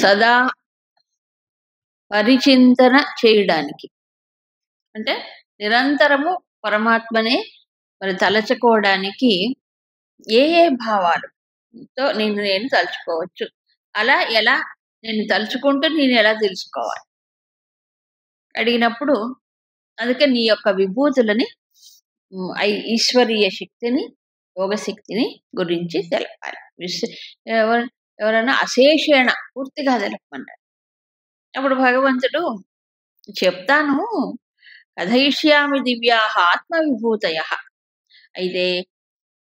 సదా పరిచింతన చేయడానికి, అంటే నిరంతరము పరమాత్మనే మరి తలచుకోవడానికి ఏ ఏ భావాలతో నేను తలుచుకోవచ్చు, అలా ఎలా నేను తలుచుకుంటూ నేను ఎలా తెలుసుకోవాలి అడిగినప్పుడు, అందుకే నీ యొక్క విభూతులని ఈశ్వరీయ శక్తిని, యోగ శక్తిని గురించి తెలపాలి. ఎవరైనా అశేషేణ పూర్తిగా తెలపమన్నారు. అప్పుడు భగవంతుడు చెప్తాను, కథయిష్యామి దివ్యా ఆత్మ విభూతయ, అయితే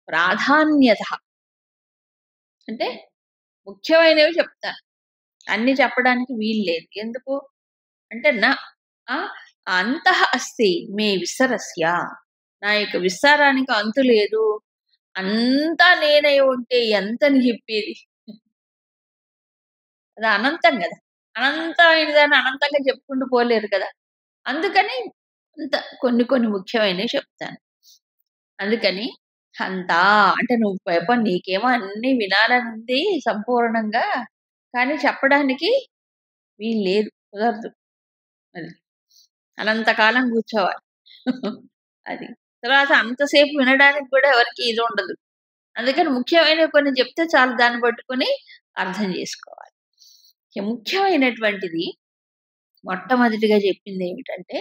ప్రాధాన్యత అంటే ముఖ్యమైనవి చెప్తాను, అన్ని చెప్పడానికి వీలు లేదు. ఎందుకు అంటే నా అంతః అస్తి మే విస్తరస్య, నా యొక్క విస్తారానికి అంతు లేదు, అంతా నేనై ఉంటే ఎంతని చెప్పేది, అది అనంతం కదా, అనంతమైన దాన్ని అనంతంగా చెప్పుకుంటూ పోలేరు కదా. అందుకని అంత కొన్ని కొన్ని ముఖ్యమైనవి చెప్తాను. అందుకని అంతా అంటే నువ్వు నీకేమో అన్ని వినాలని ఉంది సంపూర్ణంగా, కానీ చెప్పడానికి వీలు లేదు, కుదరదు. అది అనంతకాలం కూర్చోవాలి అది. తర్వాత అంతసేపు వినడానికి కూడా ఎవరికి ఇది ఉండదు. అందుకని ముఖ్యమైనవి కొన్ని చెప్తే చాలు, దాన్ని పట్టుకొని అర్థం చేసుకోవాలి. ముఖ్యమైనటువంటిది మొట్టమొదటిగా చెప్పింది ఏమిటంటే,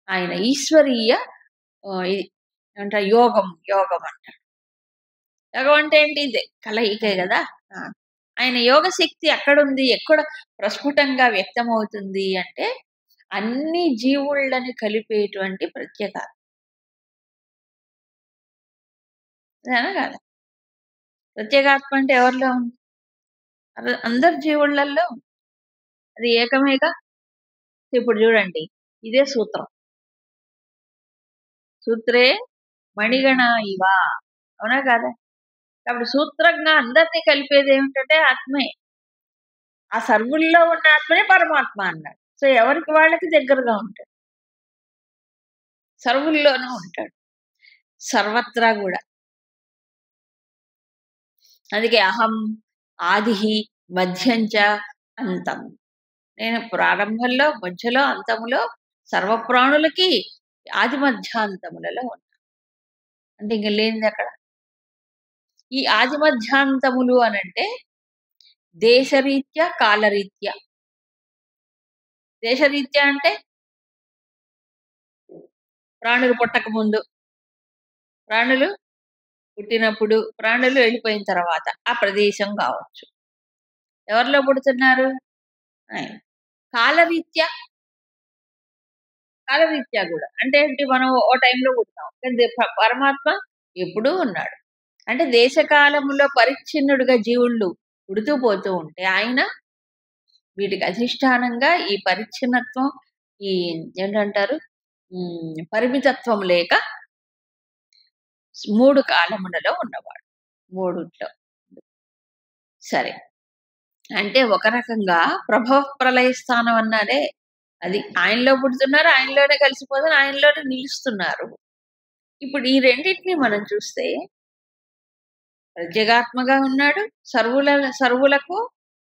ఆయన ఈశ్వరీయ అంటే యోగం అంటాడు. యోగం అంటే ఏంటి? ఇదే కలయికే కదా. ఆయన యోగ శక్తి ఎక్కడుంది, ఎక్కడ ప్రస్ఫుటంగా వ్యక్తమవుతుంది అంటే, అన్ని జీవుళ్ళని కలిపేటువంటి ప్రత్యేకత కదా. ప్రత్యేగాత్మ అంటే ఎవరిలో ఉంది? అందరి జీవుళ్ళల్లో అది ఏకమేగా. ఇప్పుడు చూడండి, ఇదే సూత్రం, సూత్రే మణిగణ ఇవ, అవునా కాదా? కాబట్టి సూత్రంగా అందరినీ కలిపేది ఏమిటంటే ఆత్మే. ఆ సర్వుల్లో ఉన్న ఆత్మనే పరమాత్మ అన్నాడు. సో ఎవరికి వాళ్ళకి దగ్గరగా ఉంటాడు, సర్వుల్లోనూ ఉంటాడు, సర్వత్రా కూడా. అందుకే అహం ఆది మధ్యంచ అంతం, నేను ప్రారంభంలో, మధ్యలో, అంతములో సర్వప్రాణులకి ఆది మధ్యాంతములలో ఉన్నా. అంటే ఇంక లేనిది అక్కడ. ఈ ఆది మధ్యాంతములు అనంటే దేశరీత్యా కాలరీత్యా. దేశరీత్యా అంటే ప్రాణులు పుట్టక ముందు, ప్రాణులు పుట్టినప్పుడు, ప్రాణులు వెళ్ళిపోయిన తర్వాత ఆ ప్రదేశం కావచ్చు. ఎవరిలో పుడుతున్నారు? కాలరీత్యా కూడా అంటే ఏంటి? మనం ఓ టైంలో పుడతాం, కానీ పరమాత్మ ఎప్పుడూ ఉన్నాడు. అంటే దేశకాలములో పరిచ్ఛిన్నుడుగా జీవుళ్ళు పుడుతూ పోతూ ఉంటే, ఆయన వీటికి అధిష్టానంగా ఈ పరిచ్ఛిన్నత్వం, ఈ ఏంటంటారు పరిమితత్వం లేక 3 కాలములలో ఉన్నవాడు, 3ట్లో. సరే, అంటే ఒక రకంగా ప్రభవ ప్రళయ స్థానం అన్నారే, అది ఆయనలో పుడుతున్నారు, ఆయనలోనే కలిసిపోతున్నారు, ఆయనలోనే నిలుస్తున్నారు. ఇప్పుడు ఈ రెండింటిని మనం చూస్తే, ప్రత్యేగాత్మగా ఉన్నాడు, సర్వులకు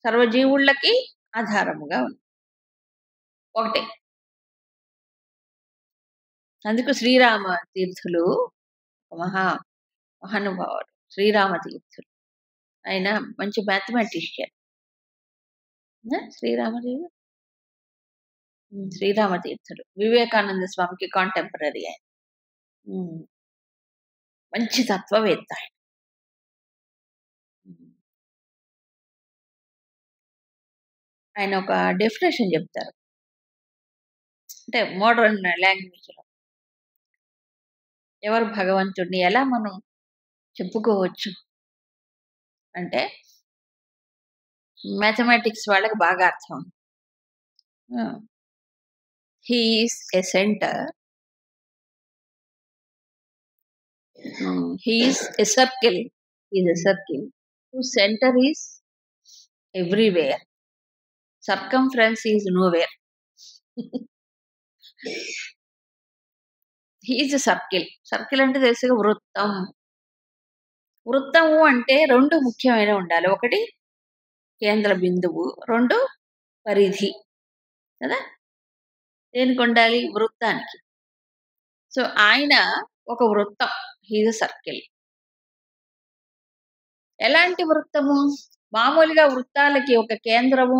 సర్వజీవుళ్ళకి ఆధారముగా ఉంది, ఒకటే. అందుకు శ్రీరామ తీర్థులు మహానుభావుడు, శ్రీరామ తీర్థులు, ఆయన మంచి మ్యాథమెటిషియన్. శ్రీరామ తీర్థులు వివేకానంద స్వామికి కాంటెంపరీ ఆయన, మంచి తత్వవేత్త ఆయన. ఆయన ఒక డెఫినేషన్ చెప్తారు, అంటే మోడర్న్ లాంగ్వేజ్లో, ఎవరు భగవంతుడిని ఎలా మనం చెప్పుకోవచ్చు అంటే, మ్యాథమెటిక్స్ వాళ్ళకి బాగా అర్థం. He is a centre, he is a circle, whose center is everywhere, circumference is nowhere. he is a circle అంటే తెలుసుగా, వృత్తము అంటే 2 ముఖ్యమైన ఉండాలి. ఒకటి కేంద్ర బిందువు, 2 పరిధి కదా! దేనికి ఉండాలి? వృత్తానికి. సో, ఆయన ఒక వృత్తం. He is a circle. ఎలాంటి వృత్తము? మామూలుగా వృత్తాలకి ఒక కేంద్రము,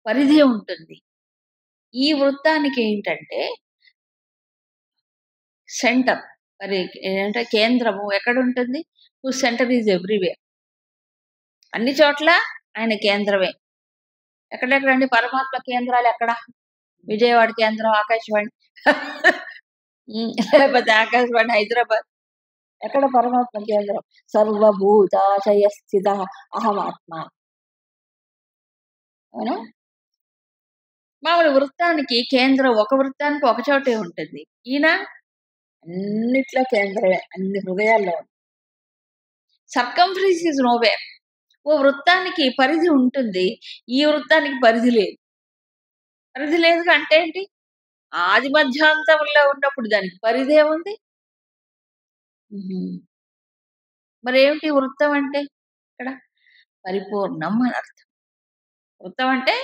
పరిధి ఉంటుంది. ఈ వృత్తానికి ఏంటంటే సెంటర్. మరి ఏంటంటే కేంద్రము ఎక్కడుంటుంది? Whose centre is everywhere. అన్ని చోట్ల ఆయన కేంద్రమే. ఎక్కడెక్కడండి పరమాత్మ కేంద్రాలెక్కడ? విజయవాడ కేంద్రం ఆకాశవాణి. లేకపోతే ఆకాశవాణి హైదరాబాద్. ఎక్కడ పరమాత్మ కేంద్రం? సర్వభూతాశయ స్థిత అహమాత్మ. అవునా? మామూలు వృత్తానికి కేంద్రం ఒక వృత్తానికి ఒక చోటే ఉంటుంది. ఈయన అన్నిట్లో కేంద్రమే. అన్ని హృదయాల్లో. Circumference is nowhere. ఓ వృత్తానికి పరిధి ఉంటుంది. ఈ వృత్తానికి పరిధి లేదు. పరిధి లేదు అంటే ఏంటి? ఆది మధ్యాంతంలో ఉన్నప్పుడు దానికి పరిధి ఏముంది? మరేమిటి వృత్తం అంటే? ఇక్కడ పరిపూర్ణం అని అర్థం. వృత్తం అంటే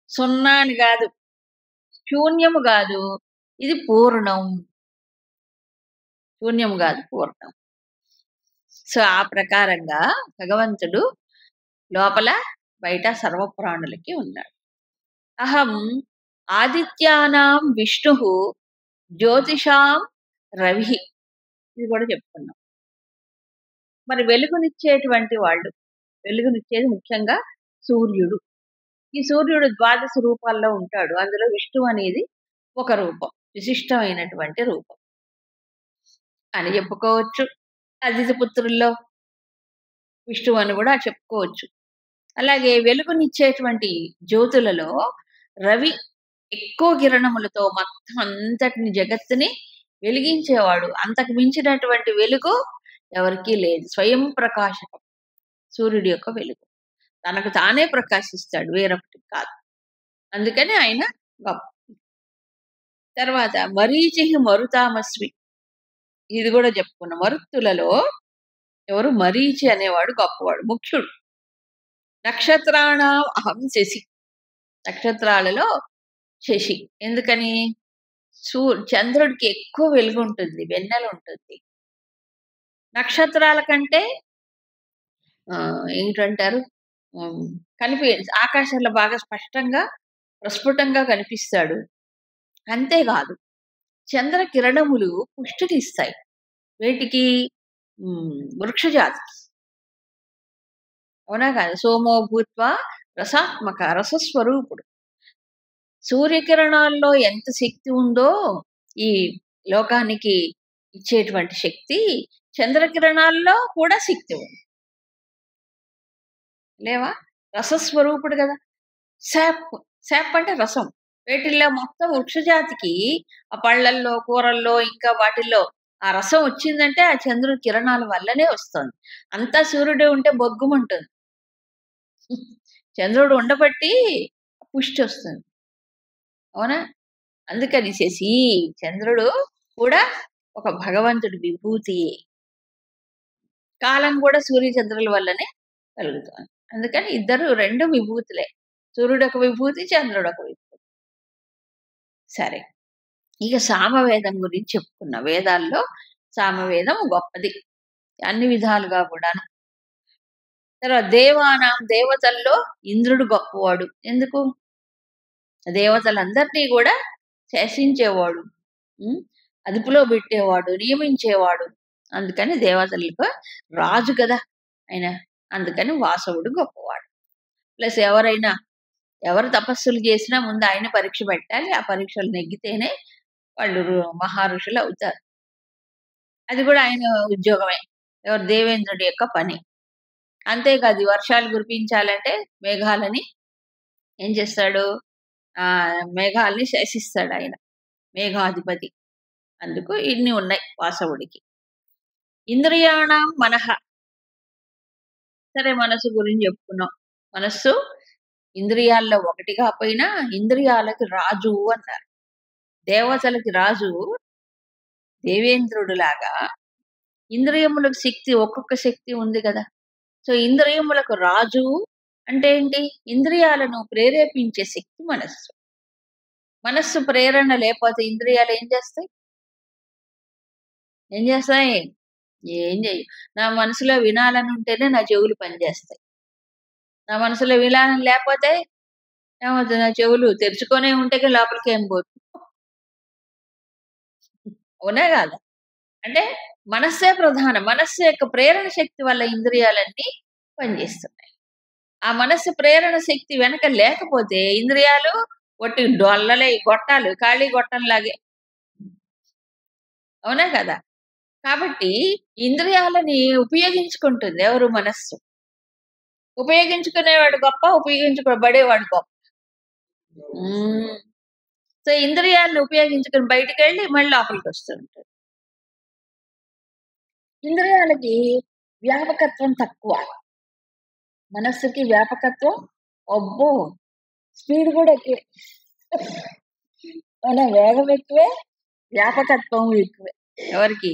సున్నా అని కాదు, శూన్యము కాదు, ఇది పూర్ణం. శూన్యము కాదు, పూర్ణం. సో, ఆ ప్రకారంగా భగవంతుడు లోపల బయట సర్వప్రాణులకి ఉన్నాడు. అహం ఆదిత్యానాం విష్ణు జ్యోతిషాం రవి. ఇది కూడా చెప్పుకున్నాం. మరి వెలుగునిచ్చేటువంటి వాళ్ళు, వెలుగునిచ్చేది ముఖ్యంగా సూర్యుడు. ఈ సూర్యుడు ద్వాదశ రూపాల్లో ఉంటాడు. అందులో విష్ణువు అనేది ఒక రూపం, విశిష్టమైనటువంటి రూపం అని చెప్పుకోవచ్చు. అతిథి పుత్రుల్లో విష్ణువు అని కూడా చెప్పుకోవచ్చు. అలాగే వెలుగునిచ్చేటువంటి జ్యోతులలో రవి ఎక్కువ కిరణములతో మొత్తం అంతటిని జగత్తుని వెలిగించేవాడు. అంతకు మించినటువంటి వెలుగు ఎవరికీ లేదు. స్వయం ప్రకాశకం సూర్యుడి యొక్క వెలుగు. తనకు తానే ప్రకాశిస్తాడు, వేరొకటి కాదు. అందుకని ఆయన గొప్ప. తర్వాత మరీచి మరుతామస్మి. ఇది కూడా చెప్పుకున్నాం. మరుత్తులలో ఎవరు? మరీచి అనేవాడు గొప్పవాడు, ముఖ్యుడు. నక్షత్రాణం అహం శశి. నక్షత్రాలలో శశి. ఎందుకని? చంద్రుడికి ఎక్కువ వెలుగు ఉంటుంది, వెన్నెల ఉంటుంది. నక్షత్రాల కంటే ఏంటంటారు, ఆకాశంలో బాగా స్పష్టంగా ప్రస్ఫుటంగా కనిపిస్తాడు. అంతేకాదు చంద్ర కిరణములు పుష్టినిస్తాయి. వేటికి? వృక్షజాతికి. అవునా కాదు? సోమో భూత్వా రసాత్మక, రసస్వరూపుడు. సూర్యకిరణాల్లో ఎంత శక్తి ఉందో ఈ లోకానికి ఇచ్చేటువంటి శక్తి, చంద్రకిరణాల్లో కూడా శక్తి ఉంది. లేవా? రసస్వరూపుడు కదా. శాప్. శాప్ అంటే రసం. వేటిల్లో మొత్తం వృక్షజాతికి ఆ పళ్ళల్లో, కూరల్లో, ఇంకా వాటిల్లో ఆ రసం వచ్చిందంటే ఆ చంద్రుడి కిరణాల వల్లనే వస్తుంది. అంతా సూర్యుడే ఉంటే బొగ్గుమంటుంది. చంద్రుడు ఉండబట్టి పుష్టి వస్తుంది. అవునా? అందుకని శశి, చంద్రుడు కూడా ఒక భగవంతుడి విభూతి. కాలం కూడా సూర్య చంద్రుల వల్లనే కలుగుతుంది. అందుకని ఇద్దరు రెండు విభూతులే. సూర్యుడు ఒక విభూతి, చంద్రుడు ఒక విభూతి. సరే, ఇక సామవేదం గురించి చెప్పుకున్నా. వేదాల్లో సామవేదం గొప్పది అన్ని విధాలుగా కూడాను. తర్వాత దేవానాం, దేవతల్లో ఇంద్రుడు గొప్పవాడు. ఎందుకు? దేవతలందరినీ కూడా శాసించేవాడు, అదుపులో పెట్టేవాడు, నియమించేవాడు. అందుకని దేవతలకు రాజు కదా ఆయన. అందుకని వాసవుడు గొప్పవాడు. ప్లస్ ఎవరు తపస్సులు చేసినా ముందు ఆయన పరీక్ష పెట్టాలి. ఆ పరీక్షలు నెగ్గితేనే వాళ్ళు మహర్షులు అవుతారు. అది కూడా ఆయన ఉద్యోగమే. ఎవరు? దేవేంద్రుడి యొక్క పని. అంతేకాదు వర్షాలు కురిపించాలంటే మేఘాలని ఏం చేస్తాడు? మేఘాలని శాసిస్తాడు ఆయన, మేఘాధిపతి. అందుకు ఇన్ని ఉన్నాయి వాసవుడికి. ఇంద్రియాణం మనః. సరే, మనసు గురించి చెప్పుకున్నాం. మనస్సు ఇంద్రియాల్లో ఒకటి కాకపోయినా ఇంద్రియాలకి రాజు అన్నారు. దేవతలకి రాజు దేవేంద్రుడు లాగా ఇంద్రియములకు శక్తి, ఒక్కొక్క శక్తి ఉంది కదా. సో ఇంద్రియములకు రాజు అంటే ఏంటి? ఇంద్రియాలను ప్రేరేపించే శక్తి మనస్సు. మనస్సు ప్రేరణ లేకపోతే ఇంద్రియాలు ఏం చేస్తాయి? ఏం చేస్తాయి? ఏం చెయ్యవు. నా మనసులో వినాలని ఉంటేనే నా చెవులు పనిచేస్తాయి. నా మనసులో వినాలని లేకపోతే ఏమవుతుంది? నా చెవులు తెరుచుకొనే ఉంటే గాని లోపలికేం పోదు. అవునా కాదా? అంటే మనస్సే ప్రధానం. మనస్సు యొక్క ప్రేరణ శక్తి వల్ల ఇంద్రియాలన్నీ పనిచేస్తున్నాయి. ఆ మనస్సు ప్రేరణ శక్తి వెనక లేకపోతే ఇంద్రియాలు ఒట్టి డొల్లలే, గొట్టాలు, ఖాళీ గొట్టంలాగే. అవునా కదా? కాబట్టి ఇంద్రియాలని ఉపయోగించుకుంటుంది ఎవరు? మనస్సు. ఉపయోగించుకునేవాడు గొప్ప, ఉపయోగించుకోబడేవాడు గొప్ప. హ్మ్. సో, ఇంద్రియాలను ఉపయోగించుకొని బయటికెళ్ళి మళ్ళీ లోపలికొస్తుంటాడు. ఇంద్రియాలకి వ్యాపకత్వం తక్కువ. మనస్సుకి వ్యాపకత్వం అబ్బో! స్పీడ్ కూడా ఎక్కువే. వేగం ఎక్కువే, వ్యాపకత్వం ఎక్కువే. ఎవరికి?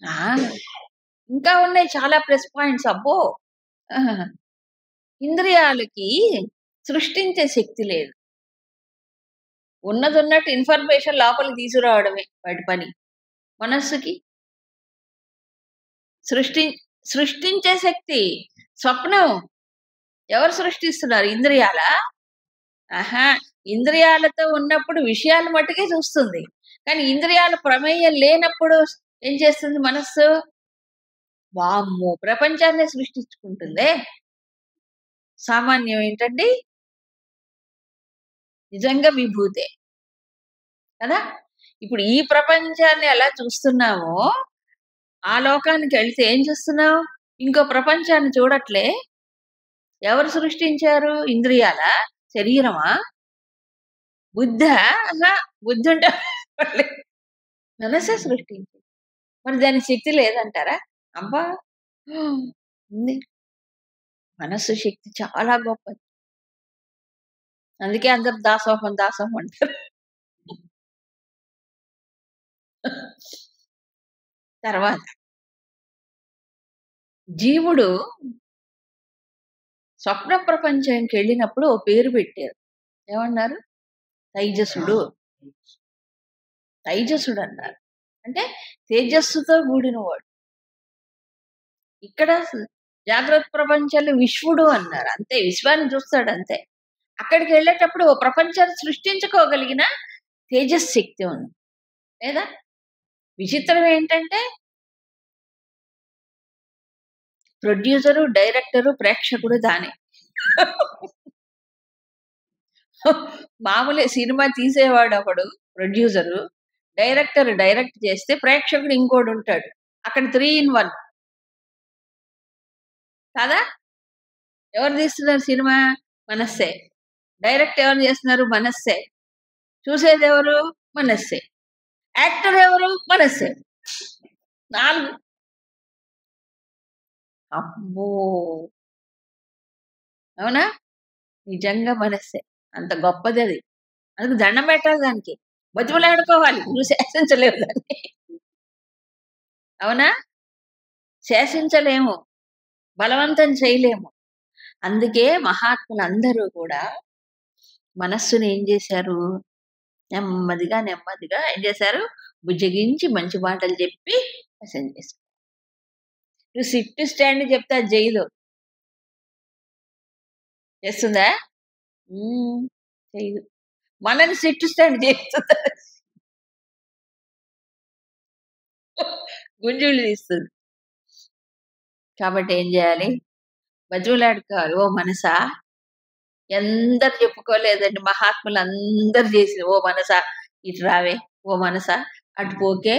ఆ! ఇంకా ఉన్నాయి చాలా ప్లస్ పాయింట్స్ అబ్బో! ఆహాహా! ఇంద్రియాలకి సృష్టించే శక్తి లేదు. ఉన్నదున్నట్టు ఇన్ఫర్మేషన్ లోపలికి తీసుకురావడమే వాటి పని. మనస్సుకి సృష్టి సృష్టించే శక్తి. స్వప్నం ఎవరు సృష్టిస్తున్నారు? ఇంద్రియాలా? ఆహా! ఇంద్రియాలతో ఉన్నప్పుడు విషయాలు మట్టుకే చూస్తుంది. కానీ ఇంద్రియాల ప్రమేయం లేనప్పుడు ఏం చేస్తుంది మనస్సు? వామ్మో! ప్రపంచాన్నే సృష్టించుకుంటుందే. సామాన్యం ఏంటండి? నిజంగా విభూతే. కదా! ఇప్పుడు ఈ ప్రపంచాన్ని ఎలా చూస్తున్నామో, ఆ లోకానికెళ్తే ఏం చూస్తున్నాం? ఇంకో ప్రపంచాన్ని చూడట్లే. ఎవరు సృష్టించారు? ఇంద్రియాలా? శరీరమా? బుద్ధా? అహా! బుద్ధుంటే మనసే సృష్టించింది. మరి దానికి శక్తి లేదంటారా? అబ్బా! ఉంది. మనస్సు శక్తి చాలా గొప్పది. అందుకే అందరూ దాసోహం, దాసోహం అంటారు. తర్వాత జీవుడు స్వప్న ప్రపంచానికెళ్ళినప్పుడు ఓ పేరు పెట్టారు. ఏమన్నారు? తైజసుడు. తైజసుడన్నారు. అంటే తేజస్సుతో కూడినవాడు. ఇక్కడ జాగ్రత్త ప్రపంచంలో విశ్వడు అన్నారు. అంతే విశ్వాన్ని చూస్తాడంతే. అక్కడికెళ్ళేటప్పుడు ఓ ప్రపంచాన్ని సృష్టించుకోగలిగిన తేజశ్శక్తి ఉంది. లేదా? విచిత్రం ఏంటంటే ప్రొడ్యూసరు, డైరెక్టరు, ప్రేక్షకుడు తానే. మామూలే సినిమా తీసేవాడొకడు ప్రొడ్యూసరు. డైరెక్టర్ డైరెక్ట్ చేస్తే ప్రేక్షకుడు ఇంకోడుంటాడు. అక్కడ 3 ఇన్ 1 కాదా? ఎవరు తీస్తున్నారు సినిమా? మనస్సే. డైరెక్ట్ ఎవరు చేస్తున్నారు? మనస్సే. చూసేదెవరు? మనస్సే. యాక్టర్ ఎవరు? మనస్సే. 4 అబ్బో! అవునా? నిజంగా మనస్సే. అంత గొప్పదది. అందుకు దండం పెట్టాలి దానికి. బతిమిలాడుకోవాలి. నువ్వు శాసించలేవు దాన్ని. అవునా? శాసించలేము. బలవంతం చేయలేము. అందుకే మహాత్ములందరూ కూడా మనస్సుని ఏం చేశారు? నెమ్మదిగా, నెమ్మదిగా ఏం చేశారు? బుజ్జగించి మంచి మాటలు చెప్పి వశం చేసుకున్నారు. నువ్వు సిట్, స్టాండ్ చెప్తే అది చేయదు. చేస్తుందా? హ్మ్. చేయదు. మనని సిట్, స్టాండ్ చేస్తుందా? గుంజుళ్ళు తీస్తుంది. కాబట్టి ఏం చేయాలి? బతిమిలాడుకోవాలి. ఓ మనసా ఎందరు చెప్పుకోలేదండి మహాత్ములందరూ చేసి ఓ మనసా ఇటు రావే, ఓ మనసా అటు పోకే,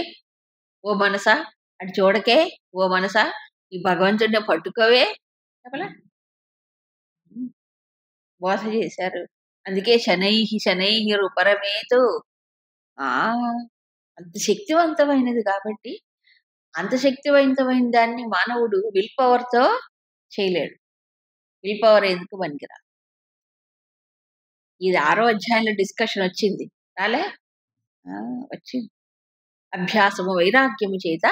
ఓ మనసా అటు చూడకే, ఓ మనసా ఈ భగవంతుడిని పట్టుకోవే చెప్పలా? బోధ చేశారు. అందుకే శనైః శనైః రుపరమేతు. ఆ! అంత శక్తివంతమైనది కాబట్టి, అంత శక్తివంతమైన దాన్ని మానవుడు విల్ పవర్‌తో చేయలేడు. విల్ పవర్ ఎందుకు పనికిరాదు. ఇది 6వ అధ్యాయంలో డిస్కషన్ వచ్చింది. రాలే? ఆ! వచ్చింది. అభ్యాసము వైరాగ్యము చేత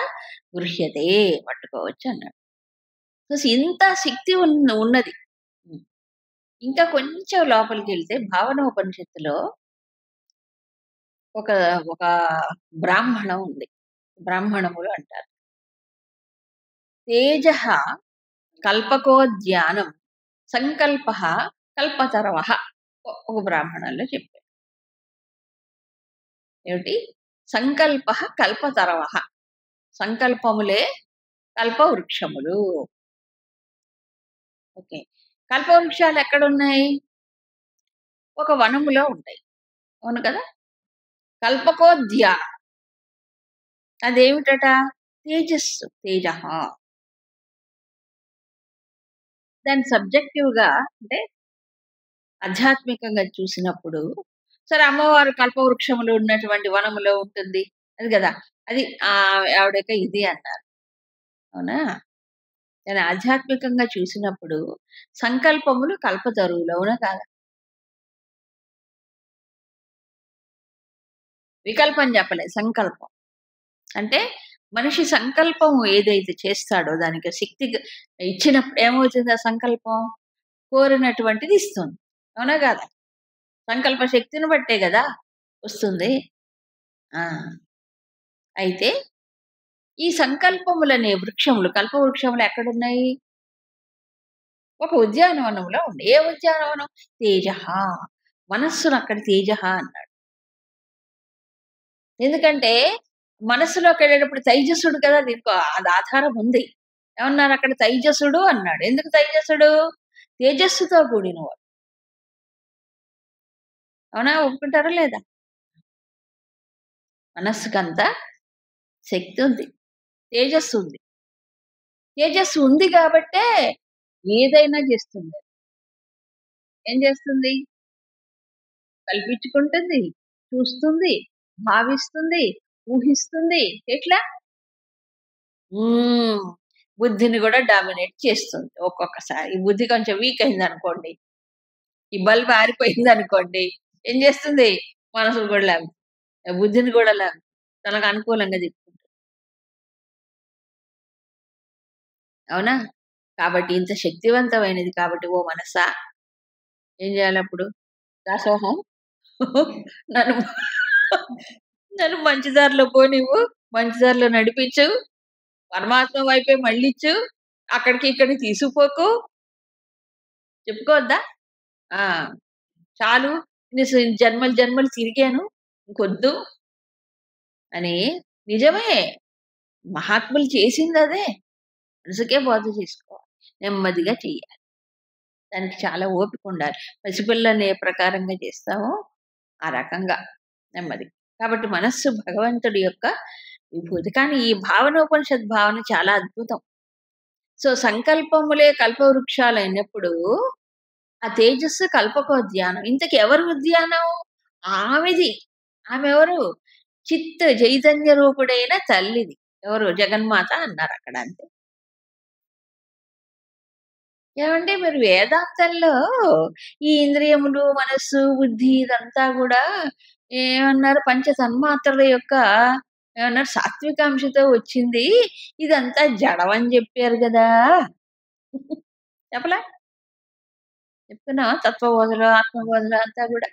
గృహ్యతే పట్టుకోవచ్చు అన్నాడు. ఇంత శక్తి ఉన్నది. ఇంకా కొంచెం లోపలికెళ్తే భావనోపనిషత్తులో ఒక ఒక బ్రాహ్మణం ఉంది. బ్రాహ్మణములు అంటారు. తేజః కల్పకోద్యానం సంకల్పః కల్పతరవః. ఒక బ్రాహ్మణంలో చెప్పారు. ఏమిటి? సంకల్పః కల్పతరవః. సంకల్పములే కల్పవృక్షములు. ఓకే. కల్పవృక్షాలు ఎక్కడున్నాయి? ఒక వనములో ఉంటాయి. అవును కదా! కల్పకోద్యానం. అదేమిటట? తేజస్సు. తేజః. దాన్ని సబ్జెక్టివ్‌గా అంటే ఆధ్యాత్మికంగా చూసినప్పుడు సరే అమ్మవారు కల్పవృక్షములు ఉన్నటువంటి వనములో ఉంటుంది. అది గదా! అది ఆవిడ ఇది అన్నారు. అవునా? కానీ ఆధ్యాత్మికంగా చూసినప్పుడు సంకల్పములు కల్పతరువులు. అవునా కాదా? వికల్పం చెప్పలే. సంకల్పం. అంటే మనిషి సంకల్పం ఏదైతే చేస్తాడో దానికి శక్తి ఇచ్చినప్పుడు ఏమవుతుంది ఆ సంకల్పం? కోరినటువంటిది ఇస్తుంది. అవునా కాదా? సంకల్ప శక్తిని బట్టే గదా వస్తుంది. ఆ! అయితే ఈ సంకల్పములనే వృక్షములు, కల్పవృక్షములు ఎక్కడున్నాయి? ఒక ఉద్యానవనంలో ఉన్నాయి. ఏ ఉద్యానవనం? తేజః. మనస్సును అక్కడ తేజః అన్నాడు. ఎందుకంటే మనస్సులోకెళ్ళేటప్పుడు తైజసుడు కదా! దీనికో అది ఆధారం ఉంది. ఏమన్నారు అక్కడ తైజసుడు అన్నాడు. ఎందుకు తైజసుడు? తేజస్సుతో కూడినవాడు. అవునా? ఒప్పుకుంటారా లేదా? మనస్సుకంత శక్తి ఉంది. తేజస్సు ఉంది. తేజస్సు ఉంది గాబట్టే ఏదైనా చేస్తుంది. ఏం చేస్తుంది? కల్పించుకుంటుంది, చూస్తుంది, భావిస్తుంది, ఊహిస్తుంది. ఎట్లా? హ్మ్. బుద్ధిని గూడా డామినేట్ చేస్తుంది ఒక్కొక్కసారి. ఈ బుద్ధి కొంచెం వీక్ అయిందనుకోండి, ఈ బల్బ్ ఆరిపోయిందనుకోండి, ఏం చేస్తుంది? మనసును గూడా బుద్ధిని గూడా తనకు అనుకూలంగా తిప్పుకుంటుంది. అవునా? కాబట్టి ఇంత శక్తివంతమైనది కాబట్టి ఓ మనసా ఏం జేయాలప్పుడు? దాసోహం నన్ను నన్ను మంచి దారిలో పోనివ్వు. మంచి దారిలో నడిపించు. పరమాత్మ వైపే మళ్ళించు. అక్కడికి ఇక్కడికి తీసుకుపోకు. చెప్పుకోవద్దా? ఆ! చాలు. జన్మలు జన్మలు తిరిగాను. ఇంకొద్దు అని నిజమే. మహాత్ములు చేసిందదే. మనసుకే బోధ చేసుకోవాలి. నెమ్మదిగా చెయ్యాలి. దానికి చాలా ఓపికుండాలి. పసిపిల్లని ఏ ప్రకారంగా చేస్తామో ఆ రకంగా నెమ్మదిగా. కాబట్టి మనస్సు భగవంతుడి యొక్క విభూతి. కానీ ఈ భావనోపనిషద్ భావన చాలా అద్భుతం. సో, సంకల్పములే కల్పవృక్షాలైనప్పుడు ఆ తేజస్సు కల్పకోద్యానం. ఇంతకి ఎవరి ఉద్యానం? ఆమెది. ఆమెవరు? చైతన్య రూపుడైన తల్లిది. ఎవరు? జగన్మాత అన్నారక్కడ అంతే. ఏవండి మీరు వేదాంతంలో ఈ ఇంద్రియములు, మనస్సు, బుద్ధి ఇదంతా గూడా ఏమన్నారు? పంచ తన్మాత్రల యొక్క ఏమన్నారు? సాత్వికాంశతో వచ్చింది. ఇదంతా జడమని జెప్పారు గదా! చెప్పలా? చెప్తున్నావా? తత్వబోధలో, ఆత్మబోధలో అంతా గూడా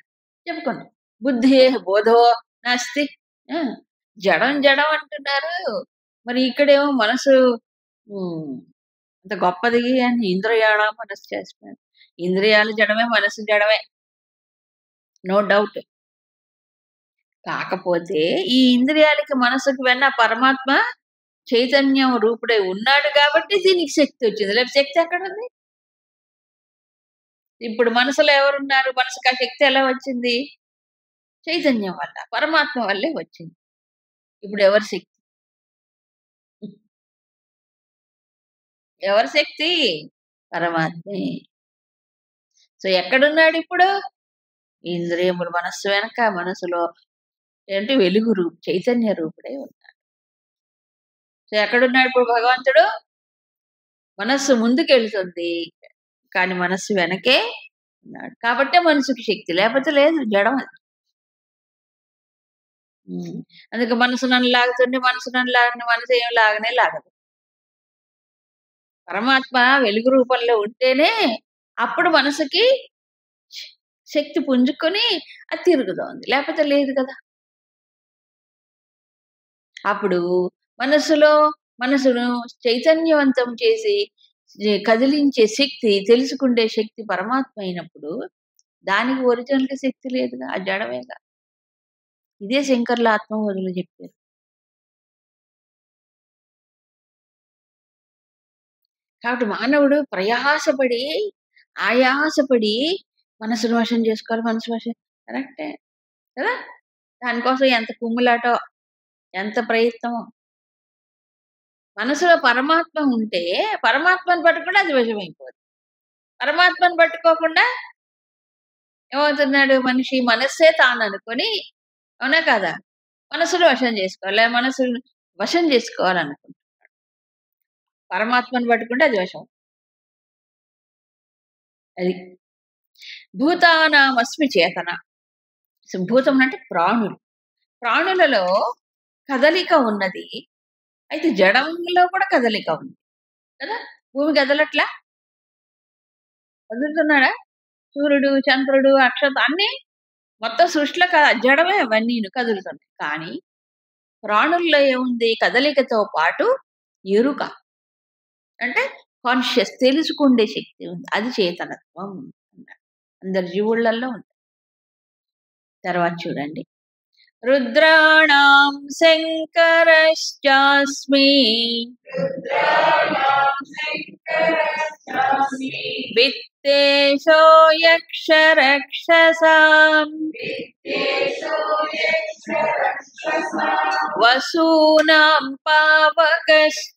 చెప్పుకున్నాం. బుద్ధేః బోధో నాస్తి. ఆ! జడం జడం అంటున్నారు. మరి ఇక్కడేమో మనసు హ్మ్. అంత గొప్పది అని ఇంద్రియాణ మనస్సు చేస్తున్నారు. ఇంద్రియాలు జడమే, మనసు జడమే. No doubt. కాకపోతే ఈ ఇంద్రియాలకి, మనసుకి వెన్న పరమాత్మ చైతన్యం రూపుడై ఉన్నాడు గాబట్టి దీనికి శక్తొచ్చింది. లేకపోతే శక్తి ఎక్కడుంది? ఇప్పుడు మనసులో ఎవరున్నారు? మనసుకి ఆ శక్తి ఎలా వచ్చింది? చైతన్యం వల్ల. పరమాత్మ వల్లే వచ్చింది. ఇప్పుడు ఎవరి శక్తి? ఎవరి శక్తి? పరమాత్మే. సో, ఎక్కడున్నాడిప్పుడు? ఇంద్రియములు మనస్సు వెనక, మనసులో ఏంటి వెలుగు చైతన్య రూపుడై ఉన్నాడు. సో, ఎక్కడున్నాడు ఇప్పుడు భగవంతుడు? మనస్సు ముందుకెళ్తుంది. కానీ మనస్సు వెనకే ఉన్నాడు. కాబట్టే మనసుకి శక్తి. లేపోతే లేదు. జడం అది. హ్మ్. అందుకే మనసు నన్ను లాగుతుంది, మనసు నన్ను లాగని మనసు ఏమి లాగనే లాగదు. పరమాత్మ వెలుగు రూపంలో ఉంటేనే అప్పుడు మనసుకి శక్తి పుంజుకొని అది తిరుగుతోంది. లేకపోతే లేదు కదా! అప్పుడు మనసును చైతన్యవంతం చేసి కదిలించే శక్తి, తెలుసుకుండే శక్తి పరమాత్మ అయినప్పుడు, దానికి ఒరిజినల్‌గా శక్తి లేదుగా. అది జడమేగా. ఇదే శంకర్ల ఆత్మబోధలో చెప్పారు. కాబట్టి మానవుడు ప్రయాసపడి, ఆయాసపడి మనసును వశం చేసుకోవాలి. మనసు వశం కరెక్టే కదా! దానికోసం ఎంత కుమ్ములాటో, ఎంత ప్రయత్నమో. మనసులో పరమాత్మ ఉంటే, పరమాత్మను పట్టుకుంటే అది వశమైపోద్ది. పరమాత్మను పట్టుకోకుండా ఏమవుతున్నాడు మనిషి? మనస్సే తాననుకొని అవునా కాదా? మనసును వశం చేసుకోవాలి. మనసుని వశం చేసుకోవాలనుకుంటాడు. పరమాత్మను పట్టుకుంటే అది వశం. అది. భూతానామస్మి చేతన. భూతం అంటే ప్రాణులు. ప్రాణులలో కదలిక ఉన్నది. అయితే జడంలో కూడా కదలిక ఉంది. కదా! భూమి కదలట్లా? కదులుతున్నాడా? సూర్యుడు, చంద్రుడు, అన్నీ మొత్తం సృష్టిలో జడమే అవన్నీను కదులుతున్నాయి. కానీ ప్రాణుల్లో ఏముంది? కదలికతో పాటు ఎరుక. అంటే కాన్షియస్ తెలుసుకుండే శక్తి ఉంది. అది చేతనత్వం అన్నారు. అందరి జీవుళ్ళల్లో ఉంది. తర్వాత చూడండి. రుద్రాణం శంకరశ్చాస్మి విత్తేషో యక్ష రక్షసాం వసూనాం పావకశ్చాస్మి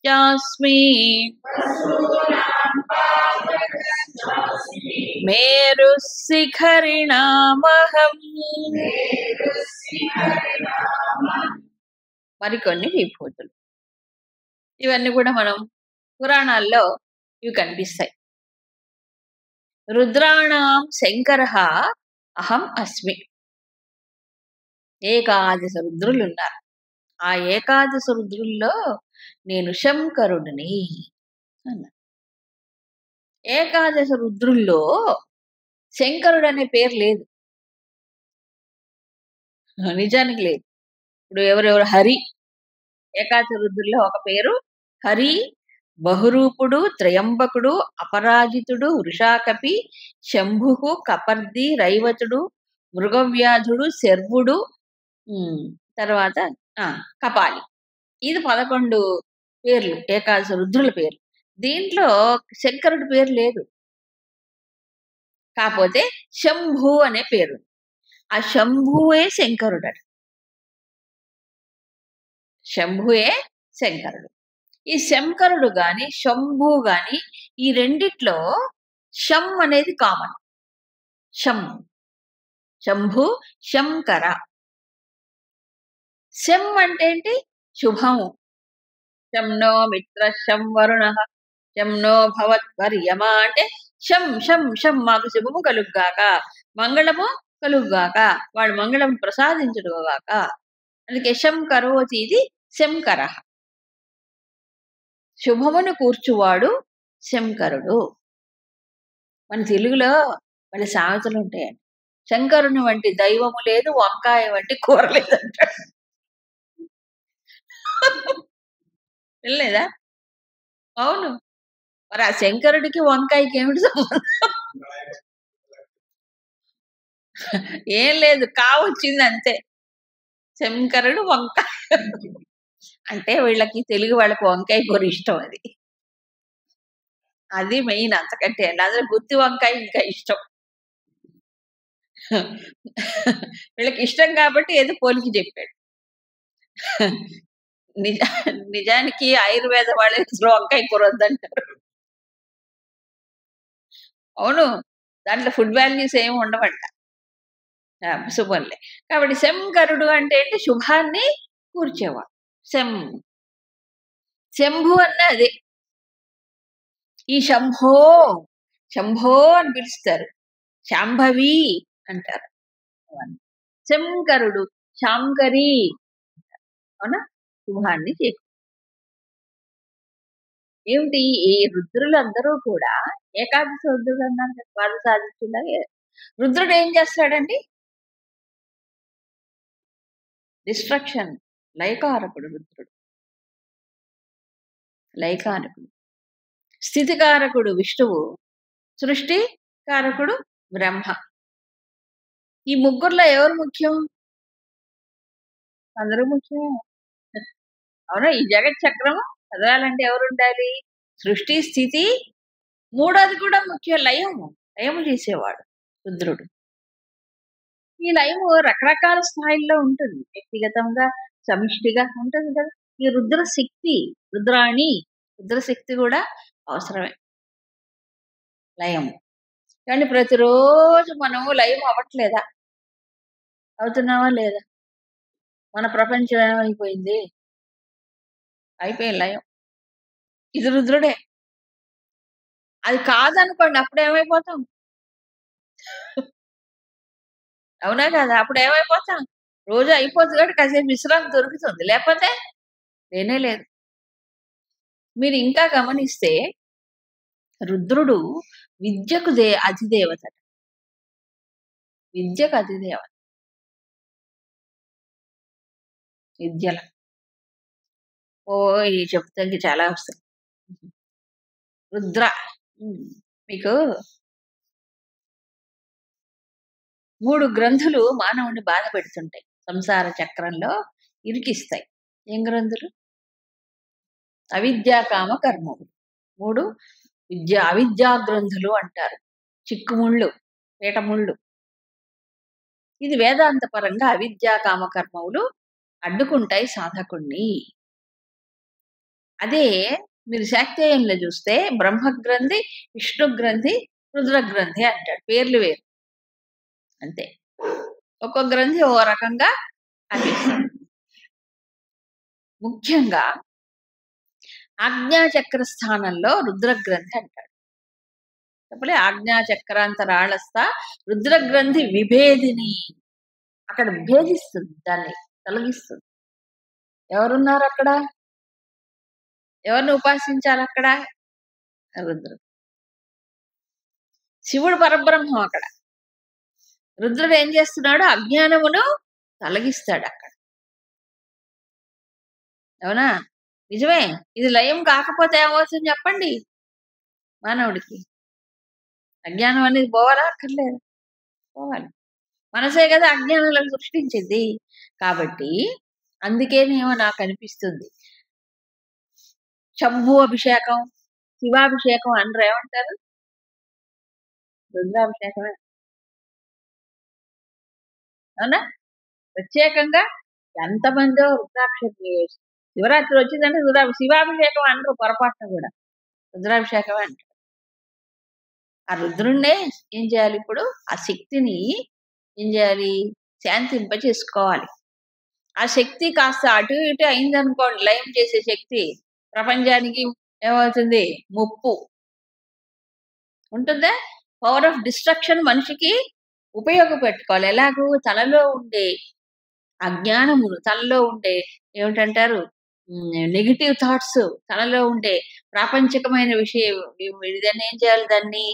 మేరుః శిఖరిణామహం. మరికొన్ని విభూతులు. ఇవన్నీ కూడా మనం పురాణాల్లో ఇవి కనిపిస్తాయి. రుద్రాణం శంకరః అహం అస్మి. ఏకాదశ రుద్రులున్నారు. ఆ ఏకాదశ రుద్రుల్లో నేను శంకరుడిని అన్నారు. ఏకాదశ రుద్రుల్లో శంకరుడు అనే పేరు లేదు. నిజానికి లేదు. ఇప్పుడు ఎవరెవరు హరి ఏకాదశ రుద్రుల్లో ఒక పేరు హరి, బహురూపుడు, త్రయంబకుడు, అపరాజితుడు, వృషాకపి, శంభుకు, కపర్ది, రైవతుడు, మృగవ్యాధుడు, శర్వుడు, తర్వాత కపాలి. ఇది 11 పేర్లు ఏకాదశ రుద్రుల పేర్లు. దీంట్లో శంకరుడి పేరు లేదు. కాకపోతే శంభు అనే పేరు. ఆ శంభువే శంకరుడట. శంభువే శంకరుడు. ఈ శంకరుడు గాని శంభు గాని ఈ రెండిట్లో శం అనేది కామన్. శం, శంభు, శంకర. శం అంటే ఏంటి? శుభం. శం నో మిత్ర శం వరుణ శం నో భవత్వర్యమ అంటే శం శం శం మాకు శుభము కలుగ్గాక, మంగళము కలుగ్గాక, వాడు మంగళం ప్రసాదించుడుగాక. అందుకే శం కరోతి ఇది శంకర. శుభమును కూర్చువాడు శంకరుడు. మన తెలుగులో వాళ్ళ సామెతలు ఉంటాయండి. శంకరుని వంటి దైవము లేదు, వంకాయ వంటి కూర లేదంటాడు. వినలేదా? అవును. మరి ఆ శంకరుడికి వంకాయకి ఏమిటి సంబంధం? ఏం లేదు, కావచ్చింది అంతే. శంకరుడు వంకాయ అంటే వీళ్ళకి తెలుగు వాళ్ళకి వంకాయ కూర ఇష్టం. అది మెయిన్. అంతకంటే అందులో గుత్తి వంకాయ ఇంకా ఇష్టం. వీళ్ళకి ఇష్టం కాబట్టి ఏదో పోలికి చెప్పాడు. నిజానికి ఆయుర్వేద వాళ్ళు వంకాయ కూర వద్దంటారు. అవును. దాంట్లో ఫుడ్ వాల్యూస్ ఏమి ఉండవంట. శుభంలే. కాబట్టి శంకరుడు అంటే ఏంటి? శుభాన్ని కూర్చేవాడు. శంభు అన్న అదే. ఈ శంభో శంభో అని పిలుస్తారు. శాంభవి అంటారు. శంకరుడు, శాంకరి. అవునా? శుభాన్ని చేకూర్చాడు. ఏమిటి? ఈ రుద్రులందరూ కూడా ఏకాదశ రుద్రులు అన్నారు కదా, ద్వాదశాదిత్యులాగా రుద్రుడు ఏం చేస్తాడండి? డిస్ట్రక్షన్, లయకారకుడు రుద్రుడు. లయకారకుడు. స్థితికారకుడు విష్ణువు, సృష్టి కారకుడు బ్రహ్మ. ఈ ముగ్గురులో ఎవరు ముఖ్యం? అందరూ ముఖ్యమే. అవునా? ఈ జగత్ చక్రం కదలాలంటే ఎవరుండాలి? సృష్టి, స్థితి, మూడోది కూడా ముఖ్యం లయము. లయము చేసేవాడు రుద్రుడు. ఈ లయము రకరకాల స్థాయిల్లో ఉంటుంది. వ్యక్తిగతంగా, సమిష్టిగా ఉంటుంది కదా. ఈ రుద్ర శక్తి, రుద్రాణి, రుద్రశక్తి కూడా అవసరమే లయము. కానీ ప్రతిరోజు మనము లయం అవ్వట్లేదా? అవుతున్నావా లేదా? మన ప్రపంచం ఏమైపోయింది? అయిపోయింది లయం. ఇది రుద్రుడే. అది కాదనుకోండి, అప్పుడేమైపోతాం? అవునా కదా? అప్పుడేమైపోతాం? రోజు అయిపోతుంది కాబట్టి కాసేపు విశ్రాంతి దొరుకుతుంది. లేకపోతే లేనే లేదు. మీరు ఇంకా గమనిస్తే రుద్రుడు విద్యకు అధిదేవత. విద్యకు అధిదేవత. విద్యల ఈ చెప్తానికి చాలా వస్తాయి. రుద్ర మీకు 3 గ్రంథులు మానవుని బాధ పెడుతుంటాయి. సంసార చక్రంలో ఇరికిస్తాయి. ఏం గ్రంథులు? అవిద్యా కామ కర్మములు. 3 అవిద్యా గ్రంథులు అంటారు. చిక్కుముళ్ళు, పీటముళ్ళు. ఇది వేదాంత పరంగా అవిద్యా కామ కర్మములు అడ్డుకుంటాయి సాధకుణ్ణి. అదే మీరు శాక్తేయంలో చూస్తే బ్రహ్మగ్రంథి, విష్ణు గ్రంథి, రుద్ర గ్రంథి అంటాడు. పేర్లు వేరు అంతే. ఒక్కొక్క గ్రంథి ఓ రకంగా అనిపిస్తుంది. ముఖ్యంగా ఆజ్ఞాచక్ర స్థానంలో రుద్రగ్రంథి అంటాడు. చెప్పలే? ఆజ్ఞాచక్రాంతరాళస్థ రుద్రగ్రంథి విభేదిని. అక్కడ భేదిస్తుంది, దాన్ని తొలగిస్తుంది. ఎవరున్నారు అక్కడ? ఎవరిని ఉపాసించాలి అక్కడ? రుద్రుడు. శివుడు పరబ్రహ్మం అక్కడ. రుద్రుడు ఏం చేస్తున్నాడు? అజ్ఞానమును తొలగిస్తాడు అక్కడ. అవునా? నిజమే. ఇది లయం కాకపోతే ఏమవుతుంది చెప్పండి? మానవుడికి అజ్ఞానం అనేది పోవాలా? అక్కర్లేదు, పోవాలి. మనసే కదా అజ్ఞానాలను సృష్టించింది. కాబట్టి అందుకేనేమో నాకు అనిపిస్తుంది, శంభు అభిషేకం, శివాభిషేకం అనరు, ఏమంటారు? రుద్రాభిషేకమే. అవునా? ప్రత్యేకంగా ఎంతమందో రుద్రాభిషేకం. శివరాత్రి వచ్చిందంటే శివాభిషేకం అనరు పొరపాటున కూడా, రుద్రాభిషేకమే అంటారు. ఆ రుద్రుణ్ణే ఏం చేయాలి? ఇప్పుడు ఆ శక్తిని ఏం చేయాలి? శాంతింప చేసుకోవాలి. ఆ శక్తి కాస్త అటు ఇటు అయిందనుకోండి, లయం చేసే శక్తి, ప్రపంచానికి ఏమవుతుంది? ముప్పు ఉంటుందా? పవర్ ఆఫ్ డిస్ట్రక్షన్ మనిషికి ఉపయోగపెట్టుకోవాలి. ఎలాగూ? తనలో ఉండే అజ్ఞానములు, తనలో ఉండే ఏమిటంటారు, నెగిటివ్ థాట్స్, తనలో ఉండే ప్రాపంచికమైన విషయం, ఇదన్నీ ఏం చేయాలి? దాన్ని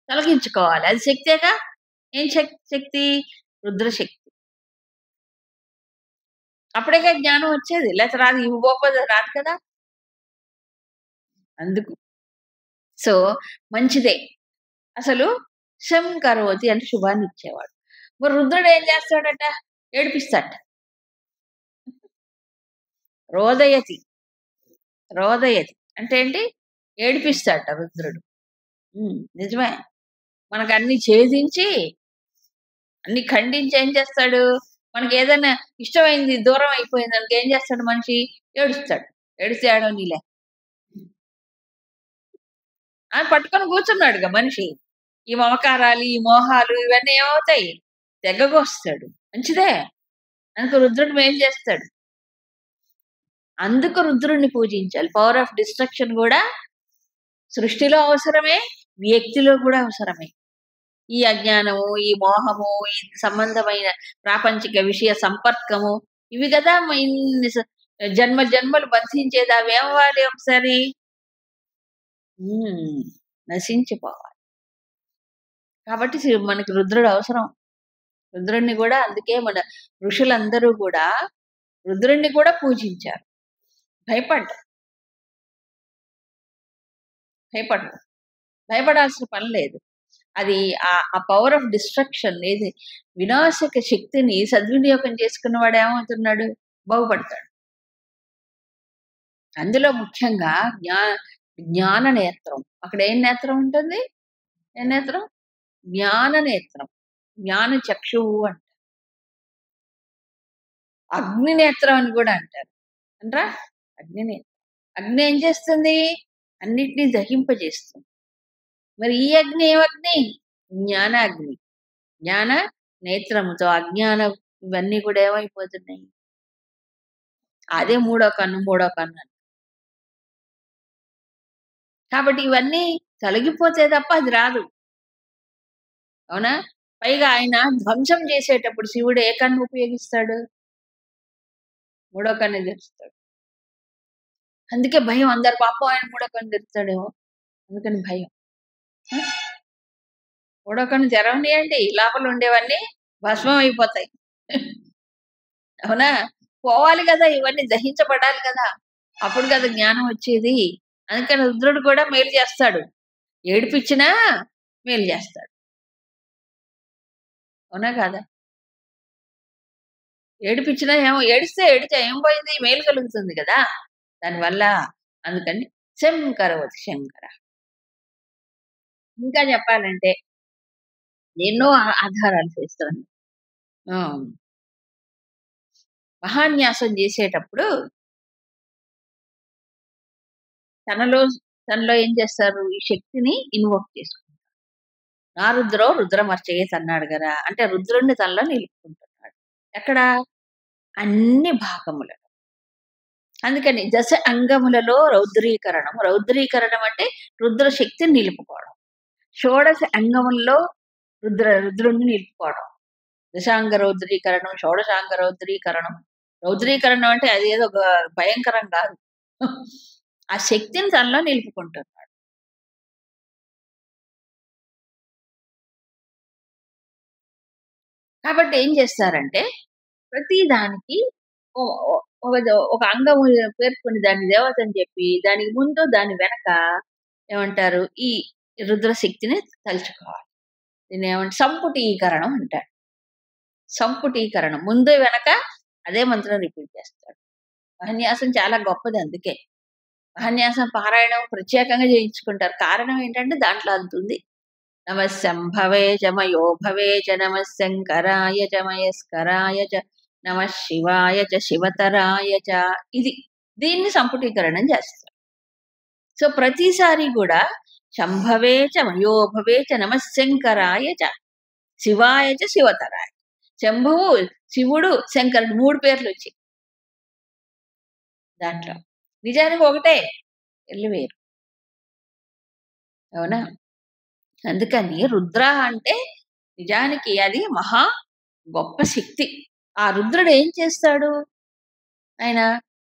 తొలగించుకోవాలి. అది శక్తేగా. ఏం శక్తి? రుద్రశక్తి. అప్పుడేగా జ్ఞానం వచ్చేది, లేకపోతే రాదు. ఇవ్వకపోతే రాదు కదా. అందుకు సో మంచిదే. అసలు శం కరోతి అంటే శుభాన్ని ఇచ్చేవాడు. మరి రుద్రుడు ఏం చేస్తాడట? ఏడిపిస్తాడట. రోదయతి. రోదయతి అంటే ఏంటి? ఏడిపిస్తాడట రుద్రుడు. నిజమే. మనకు అన్ని ఛేదించి, అన్ని ఖండించి ఏం చేస్తాడు? మనకి ఏదైనా ఇష్టమైంది దూరం అయిపోయింది అనుకో, ఏం చేస్తాడు మనిషి? ఏడుస్తాడు. ఏడిస్తే ఏడవనీలే అని పట్టుకొని కూర్చున్నాడుగా మనిషి. ఈ మమకారాలు, ఈ మోహాలు, ఇవన్నీ ఏమవుతాయి? తెగగొస్తాడు. మంచిదే. అందుకు రుద్రుడు ఏం చేస్తాడు? అందుకు రుద్రుడిని పూజించాలి. పవర్ ఆఫ్ డిస్ట్రక్షన్ కూడా సృష్టిలో అవసరమే, వ్యక్తిలో కూడా అవసరమే. ఈ అజ్ఞానము, ఈ మోహము, ఈ సంబంధమైన ప్రాపంచిక విషయ సంపర్కము, ఇవి కదా ఇన్ని జన్మ జన్మలు బంధించేది. అవి ఏమవ్వాలి? ఒకసారి నశించిపోవాలి. కాబట్టి మనకి రుద్రుడు అవసరం. రుద్రుడిని కూడా అందుకే మన ఋషులందరూ కూడా రుద్రుడిని కూడా పూజించారు. భయపడ్డారు. భయపడరు. భయపడాల్సిన పని లేదు. అది ఆ పవర్ ఆఫ్ డిస్ట్రక్షన్ ఏది వినాశక శక్తిని సద్వినియోగం చేసుకున్నవాడు ఏమవుతున్నాడు? బాగుపడతాడు. అందులో ముఖ్యంగా జ్ఞాన నేత్రం. అక్కడ ఏం నేత్రం ఉంటుంది? ఏం నేత్రం? జ్ఞాన నేత్రం. జ్ఞాన చక్షువు అంటారు. అగ్ని నేత్రం అని కూడా అంటారు. అంటారా? అగ్ని నేత్రం. అగ్ని ఏం చేస్తుంది? అన్నిటినీ దహింపజేస్తుంది. మరి ఈ అగ్ని ఏమగ్ని? జ్ఞానాగ్ని. జ్ఞాన నేత్రముతో అజ్ఞానం ఇవన్నీ కూడా ఏమైపోతున్నాయి? అదే మూడో కన్ను. కాబట్టి ఇవన్నీ తొలగిపోతే తప్ప అది రాదు. అవునా? పైగా ఆయన ధ్వంసం చేసేటప్పుడు శివుడు ఏ కన్ను ఉపయోగిస్తాడు? మూడో కన్ను తెరుస్తాడు. అందుకే భయం. అందరు పాపం ఆయన మూడో కన్ను తెరుస్తాడేమో అందుకని భయం. మూడో కన్ను తెరవనియండి, లోపల ఉండేవన్నీ భస్మం అయిపోతాయి. అవునా? పోవాలి కదా, ఇవన్నీ దహించబడాలి కదా, అప్పుడు కదా జ్ఞానం వచ్చేది. అందుకని రుద్రుడు కూడా మేలు చేస్తాడు. ఏడిపించినా మేలు చేస్తాడు. అవునా కాదా? ఏడిపించినా ఏడిస్తే ఏం పోయింది? మేలు కలుగుతుంది కదా దానివల్ల. అందుకని శంకరవతి శంకర. ఇంకా చెప్పాలంటే ఎన్నో ఆధారాలు చేస్తాను. మహాన్యాసం చేసేటప్పుడు తనలో ఏం చేస్తారు? ఈ శక్తిని ఇన్వోక్ చేసుకుంటారు. నా రుద్రో రుద్రమర్చయేత్ అన్నాడు కదా, అంటే రుద్రుణ్ణి తనలో నిలుపుకుంటున్నాడు. ఎక్కడ? అన్ని భాగములలో. అందుకని దశ అంగములలో రౌద్రీకరణం. రౌద్రీకరణం అంటే రుద్ర శక్తిని నిలుపుకోవడం. షోడశ అంగములలో రుద్రుణ్ణి నిలుపుకోవడం. దశాంగ రౌద్రీకరణం, షోడశాంగ రౌద్రీకరణం. రౌద్రీకరణం అంటే అది ఏదో భయంకరం కాదు. ఆ శక్తిని తనలో నిలుపుకుంటున్నాడు. కాబట్టి ఏం చేస్తారంటే ప్రతి దానికి ఒక అంగము పేర్కొని దాని దేవతని చెప్పి దానికి ముందు దాని వెనక ఏమంటారు? ఈ రుద్రశక్తిని తలుచుకోవాలి. దీన్ని ఏమంటే సంపుటీకరణం అంటారు. సంపుటీకరణం. ముందు వెనక అదే మంత్రం రిపీట్ చేస్తాడు. మహాన్యాసం చాలా గొప్పది. అందుకే మహాన్యాసం పారాయణం ప్రత్యేకంగా చేయించుకుంటారు. కారణం ఏంటంటే దాంట్లో అంతుంది. నమఃశంభవే చ మయోభవే చ నమఃశంకరాయ చ మయస్కరాయ చ నమః శివాయ చ శివతరాయ చ. దీన్ని సంపుటీకరణం చేస్తారు. సో ప్రతిసారి కూడా శంభవే చ మయోభవే చ నమఃశంకరాయ చ శివాయ చ శివతరాయ. శంభువు, శివుడు, శంకరుడు 3 పేర్లు వచ్చాయి దాంట్లో. నిజానికి ఒకటే, ఎల్లు వేరు. అవునా? అందుకని రుద్ర అంటే నిజానికి అది మహా గొప్ప శక్తి. ఆ రుద్రుడు ఏం చేస్తాడు? ఆయన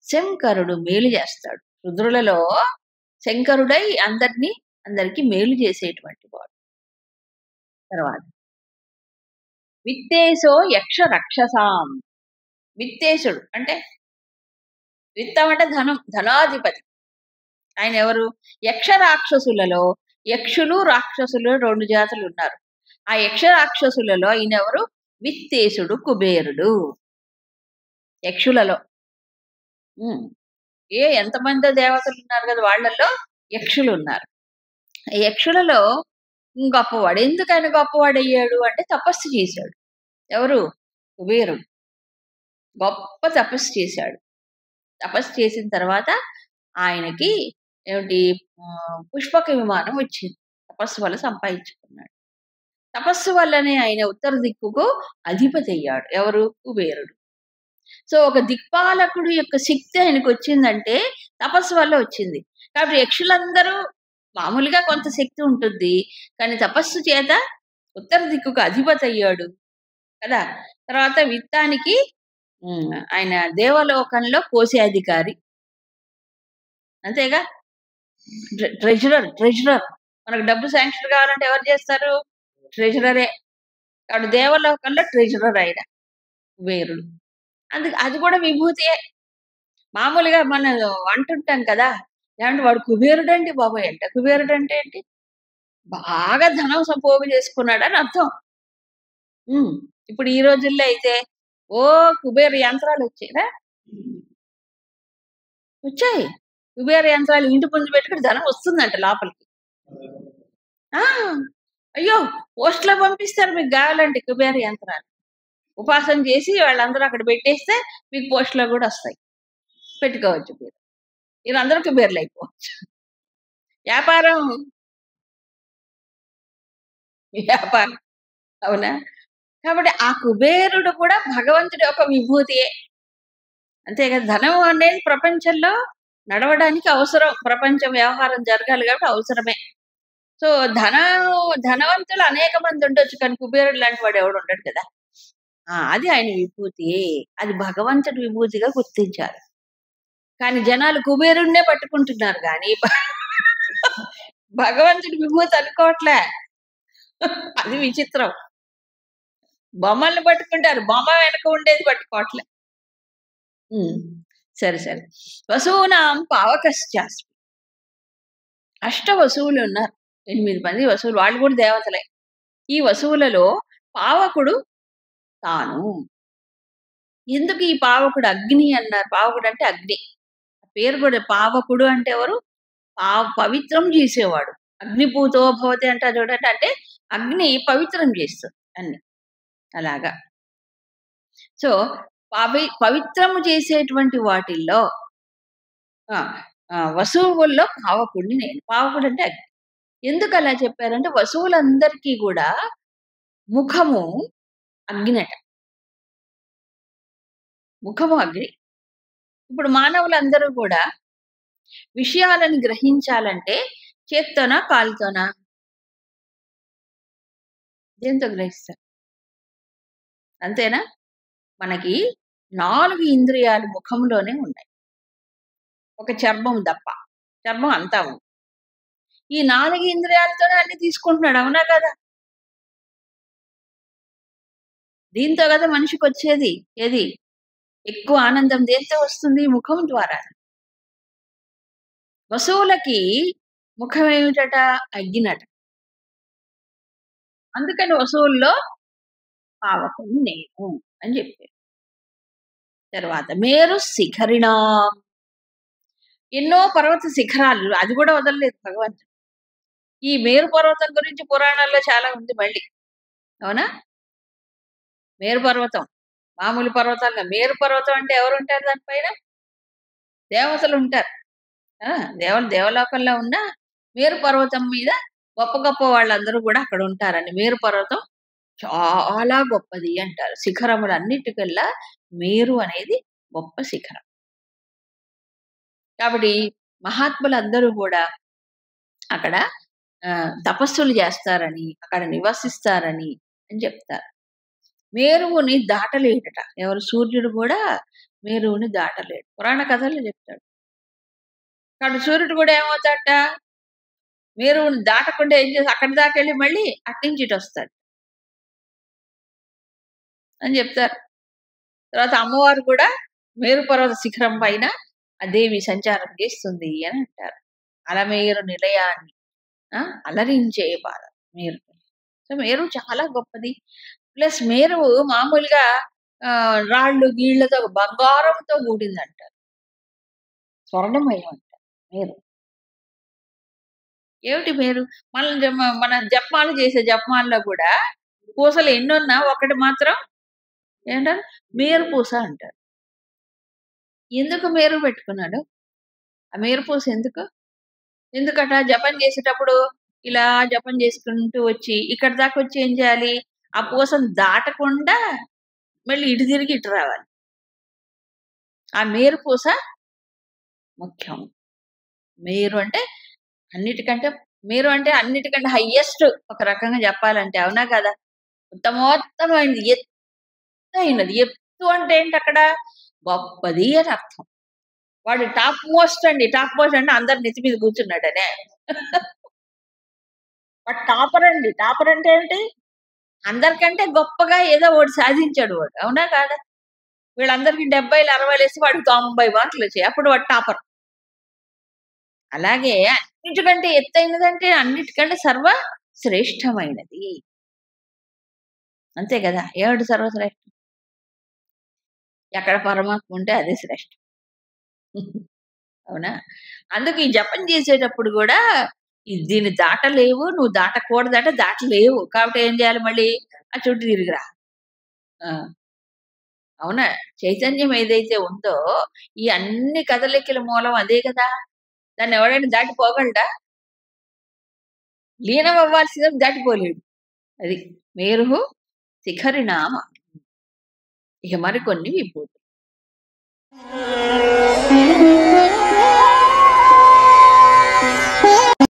శంకరుడు మేలు చేస్తాడు. రుద్రులలో శంకరుడై అందరికీ మేలు చేసేటువంటి వాడు. తర్వాత విత్తేశో యక్ష రక్షసాం. విత్తేశుడు అంటే విత్తం అంటే ధనం, ధనాధిపతి. ఆయన ఎవరు? యక్ష రాక్షసులలో యక్షులు రాక్షసులు 2 జాతులు ఉన్నారు. ఆ యక్ష రాక్షసులలో ఈయన ఎవరు? విత్తేశుడు, కుబేరుడు. యక్షులలో ఎంతమంది దేవతలు ఉన్నారు కదా, వాళ్ళల్లో యక్షులు ఉన్నారు. యక్షులలో గొప్పవాడు. ఎందుకు ఆయన గొప్పవాడయ్యాడు అంటే తపస్సు చేశాడు. ఎవరు? కుబేరుడు గొప్ప తపస్సు చేశాడు. తపస్సు చేసిన తర్వాత ఆయనకి ఏమిటి? పుష్పక విమానం వచ్చింది. తపస్సు వల్ల సంపాదించుకున్నాడు. తపస్సు వల్లనే ఆయన ఉత్తర దిక్కుకు అధిపతి అయ్యాడు. ఎవరు? కుబేరుడు. సో ఒక దిక్పాలకుడు యొక్క శక్తి ఆయనకు వచ్చిందంటే తపస్సు వల్ల వచ్చింది. కాబట్టి యక్షులందరూ మామూలుగా కొంత శక్తి ఉంటుంది, కానీ తపస్సు చేత ఉత్తర దిక్కుకు అధిపతి అయ్యాడు కదా. తర్వాత విత్తానికి ఆయన దేవలోకంలో కోసే అధికారి. అంతేగా? ట్రెజరర్. మనకు డబ్బు శాంక్షన్ కావాలంటే ఎవరు చేస్తారు? ట్రెజరరే. కాబట్టి దేవలోకంలో ట్రెజరర్ ఆయన కుబేరుడు. అందుకు అది కూడా విభూతియే. మామూలుగా మనం అంటుంటాం కదా! ఏవండీ వాడు కుబేరుడండి బాబోయ్! అంటే కుబేరుడంటే ఏంటి? బాగా ధనం పోగు చేసుకున్నాడని అర్థం. హ్మ్. ఇప్పుడు ఈ రోజుల్లో అయితే కుబేర యంత్రాలొచ్చాయిరా? వచ్చాయి. కుబేర యంత్రాలు ఇంటి ముందు పెట్టుకుంటే ధనం వస్తుందంట లోపలికి. ఆ! అయ్యో! పోస్ట్‌లో పంపిస్తారు మీకు గావాలంటే కుబేర యంత్రాలు. ఉపాసన చేసి వాళ్ళందరూ అక్కడ పెట్టేస్తే మీకు పోస్ట్‌లో గూడా ఒస్తాయి. పెట్టుకోవచ్చు మీరు. మీరందరూ కుబేరులయిపోవచ్చు. వ్యాపారం వ్యాపారం అవునా? కాబట్టి ఆ కుబేరుడు కూడా భగవంతుడి యొక్క విభూతియే. అంతే కదా! ధనం అనేది ప్రపంచంలో నడవడానికి అవసరం. ప్రపంచ వ్యవహారం జరగాలి కాబట్టి అవసరమే. సో, ధనవంతులు అనేక మంది ఉండొచ్చు. కానీ కుబేరుడు లాంటి వాడు ఎవడు ఉండడు కదా! అది ఆయన విభూతి. అది భగవంతుడి విభూతిగా గుర్తించారు. కానీ జనాలు కుబేరుడినే పట్టుకుంటున్నారు గానీ భగవంతుడి విభూతి అనుకోవట్లే. అది విచిత్రం. బొమ్మల్ని పట్టుకుంటారు. బొమ్మ వెనక ఉండేది పట్టుకోవట్లే. హ్మ్. సరే, సరే. వసూనాం పావకశ్చాస్మి. అష్ట వసువులున్నారు. 8 మంది వసువులు. వాళ్ళు కూడా దేవతలే. ఈ వసువులలో పావకుడు తాను. ఎందుకు ఈ పావకుడు అగ్ని అన్నారు? పావకుడు అంటే అగ్ని. పేరు కూడా పావకుడు అంటే ఎవరు? పవిత్రం చేసేవాడు. అగ్నిపూతో భవతి అంటారు చూడండి. అంటే అగ్ని పవిత్రం చేస్తుంది అన్ని. అలాగా. సో, పవిత్రము చేసేటువంటి వాటిల్లో ఆ! వసువుల్లో పావకుడిని నేను. పావకుడు అంటే అగ్ని. ఎందుకలా చెప్పారంటే వసువులందరికీ గూడా ముఖము అగ్నట. ముఖము అగ్ని. ఇప్పుడు మానవులందరూ గూడా విషయాలను గ్రహించాలంటే చేత్తోనా? కాలుతోనా? దేనితో గ్రహిస్తారు? అంతేనా? మనకి 4 ఇంద్రియాలు ముఖంలోనే ఉన్నాయి. ఒక చర్మం తప్ప. చర్మం అంతా ఉంది. ఈ 4 ఇంద్రియాలతోనే అన్ని తీసుకుంటున్నాడు. అవునా కదా? దీంతో కదా మనిషికొచ్చేది. ఏది? ఎక్కువ ఆనందం దేనితో వస్తుంది? ముఖం ద్వారా. వసువులకి ముఖం ఏమిటట? అగ్గినట. అందుకని వసువుల్లో పావకుడిని నేను అని చెప్పారు. తర్వాత మేరు శిఖరిణాం. ఎన్నో పర్వత శిఖరాలు అది కూడా వదలలేదు భగవంతుడు. ఈ మేరు పర్వతం గురించి పురాణాల్లో చాలా ఉంది మళ్ళీ. అవునా? మేరు పర్వతం. మామూలు పర్వతాల్లో మేరు పర్వతం అంటే ఎవరుంటారు దానిపైన? దేవతలుంటారు. ఆ! దేవలోకంలో ఉన్న మేరు పర్వతం మీద గొప్ప గొప్ప వాళ్ళందరూ గూడా అక్కడ ఉంటారని. మేరు పర్వతం చాలా గొప్పది అంటారు. శిఖరములన్నిటికల్లా మేరు అనేది గొప్ప శిఖరం. కాబట్టి మహాత్ములందరూ గూడా అక్కడ తపస్సులు జేస్తారని, అక్కడ నివసిస్తారని అని చెప్తారు. మేరువుని దాటలేడట. ఎవరు? సూర్యుడు గూడా మేరువుని దాటలేడు. పురాణ కథల్లో చెప్తాడు. కాబట్టి సూర్యుడు గూడా ఏమవుతాడట? మేరువుని దాటకుండా ఏం చేసి అక్కడి దాకెళ్ళి మళ్ళీ అటునుంచి ఇటొస్తాడు అని చెప్తారు. తర్వాత అమ్మవారు కూడా మేరు పర్వత శిఖరం పైన ఆ దేవి సంచారం చేస్తుంది అని అంటారు. అలమేరు నిలయాన్ని అలరించే బాల మేరు. సో, మేరు చాలా గొప్పది. ప్లస్ మేరు మామూలుగా రాళ్ళు, గీళ్ళతో బంగారంతో కూడిందంటారు. స్వర్ణమయం అంటారు మేరు. ఏమిటి మేరు? మన జపమాల చేసే జపమాలలో కూడా పూసలు ఎన్నున్నా ఒకటి మాత్రం ఏంటారు? మేరు పూస అంటారు. ఎందుకు మేరు పెట్టుకున్నాడు? ఆ మేరు పూస ఎందుకు? ఎందుకట? జపం చేసేటప్పుడు ఇలా జపం చేసుకుంటూ వచ్చి ఇక్కడి దాకా వచ్చి ఏం చేయాలి? ఆ పూసను దాటకుండా మళ్ళీ ఇటు తిరిగి ఇటు రావాలి. ఆ మేరు పూస ముఖ్యం. మేరు అంటే మేరు అంటే అన్నిటికంటే హైయెస్ట్ ఒక రకంగా చెప్పాలంటే. అవునా కదా? ఉత్తమోత్తమైనది. ఎత్తైనది. ఎత్తు అంటే ఏంటక్కడ? గొప్పది అని అర్థం. వాడు టాప్ మోస్ట్ అండి. టాప్ మోస్ట్ అంటే అందరి నెత్తి మీద కూర్చున్నాడనే. వాడు టాపర్ అండి. టాపర్ అంటే ఏంటి? అందరికంటే గొప్పగా ఏదో ఒకటి సాధించాడు వాడు. అవునా కాదా? వీళ్ళందరికీ 70లు, 60లు వేసి వాడికి 90 మార్కులొచ్చాయి. అప్పుడు వాడు టాపర్. అలాగే అన్నిటికంటే ఎత్తైనదంటే అన్నిటికంటే సర్వ శ్రేష్టమైనది. అంతే గదా! ఏమిటి సర్వశ్రేష్టం? ఎక్కడ పరమాత్మ ఉంటే అదే శ్రేష్టం. అవునా? అందుకు ఈ జపం చేసేటప్పుడు గూడా దీన్ని దాటలేవు, నువ్వు దాటకూడదంటే దాటలేవు. కాబట్టి ఏం చేయాలి మళ్ళీ? ఆ చుట్టూ తిరిగిరా. ఆ! అవునా? చైతన్యం ఏదైతే ఉందో, ఈ అన్ని కదలికల మూలం అదే గదా! దాన్నెవడైనా దాటిపోగలడా? లీనం అవ్వాల్సినోడు దాటిపోలేడు. అది. మేరుహు శిఖరినామ. ఇక మరికొన్ని విభూతులు.